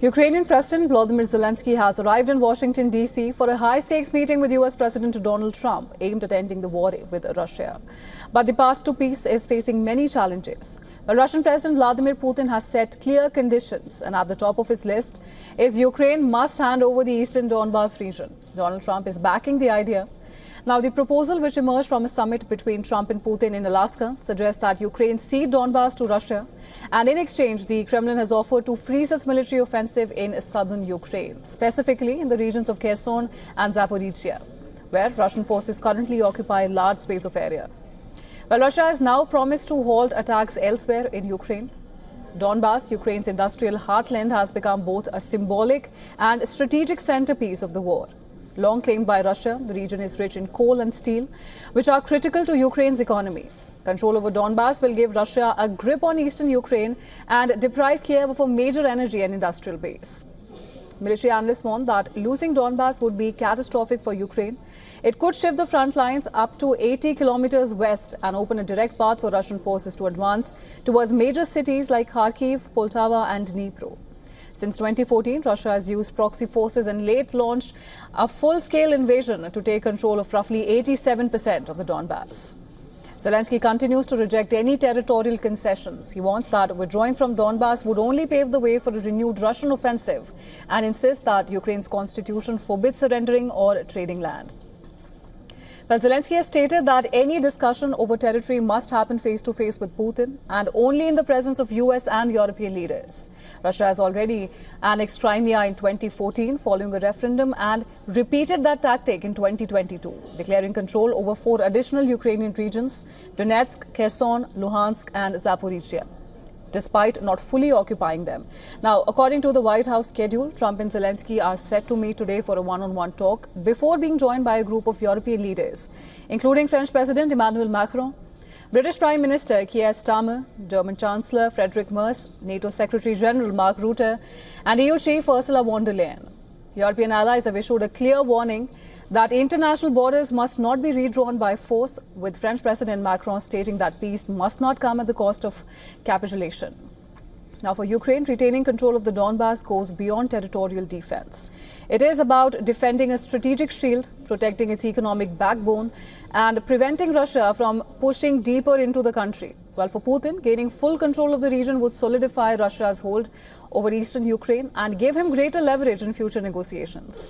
Ukrainian President Vladimir Zelensky has arrived in Washington, D.C. for a high-stakes meeting with U.S. President Donald Trump, aimed at ending the war with Russia. But the path to peace is facing many challenges. The Russian President Vladimir Putin has set clear conditions, and at the top of his list is Ukraine must hand over the eastern Donbas region. Donald Trump is backing the idea. Now, the proposal, which emerged from a summit between Trump and Putin in Alaska, suggests that Ukraine cede Donbas to Russia, and in exchange, the Kremlin has offered to freeze its military offensive in southern Ukraine, specifically in the regions of Kherson and Zaporizhia, where Russian forces currently occupy large space of area. Well, Russia has now promised to halt attacks elsewhere in Ukraine. Donbas, Ukraine's industrial heartland, has become both a symbolic and strategic centerpiece of the war. Long claimed by Russia, the region is rich in coal and steel, which are critical to Ukraine's economy. Control over Donbas will give Russia a grip on eastern Ukraine and deprive Kiev of a major energy and industrial base. Military analysts warn that losing Donbas would be catastrophic for Ukraine. It could shift the front lines up to 80 kilometers west and open a direct path for Russian forces to advance towards major cities like Kharkiv, Poltava and Dnipro. Since 2014, Russia has used proxy forces and late launched a full-scale invasion to take control of roughly 87% of the Donbas. Zelensky continues to reject any territorial concessions. He warns that withdrawing from Donbas would only pave the way for a renewed Russian offensive and insists that Ukraine's constitution forbids surrendering or trading land. Well, Zelensky has stated that any discussion over territory must happen face-to-face with Putin and only in the presence of US and European leaders. Russia has already annexed Crimea in 2014 following a referendum and repeated that tactic in 2022, declaring control over 4 additional Ukrainian regions: Donetsk, Kherson, Luhansk and Zaporizhia, despite not fully occupying them. Now, according to the White House schedule, Trump and Zelensky are set to meet today for a one-on-one talk before being joined by a group of European leaders, including French President Emmanuel Macron, British Prime Minister Keir Starmer, German Chancellor Friedrich Merz, NATO Secretary General Mark Rutte, and EU Chief Ursula von der Leyen. European allies have issued a clear warning that international borders must not be redrawn by force, with French President Macron stating that peace must not come at the cost of capitulation. Now, for Ukraine, retaining control of the Donbas goes beyond territorial defense. It is about defending a strategic shield, protecting its economic backbone, and preventing Russia from pushing deeper into the country. While for Putin, gaining full control of the region would solidify Russia's hold over eastern Ukraine and give him greater leverage in future negotiations.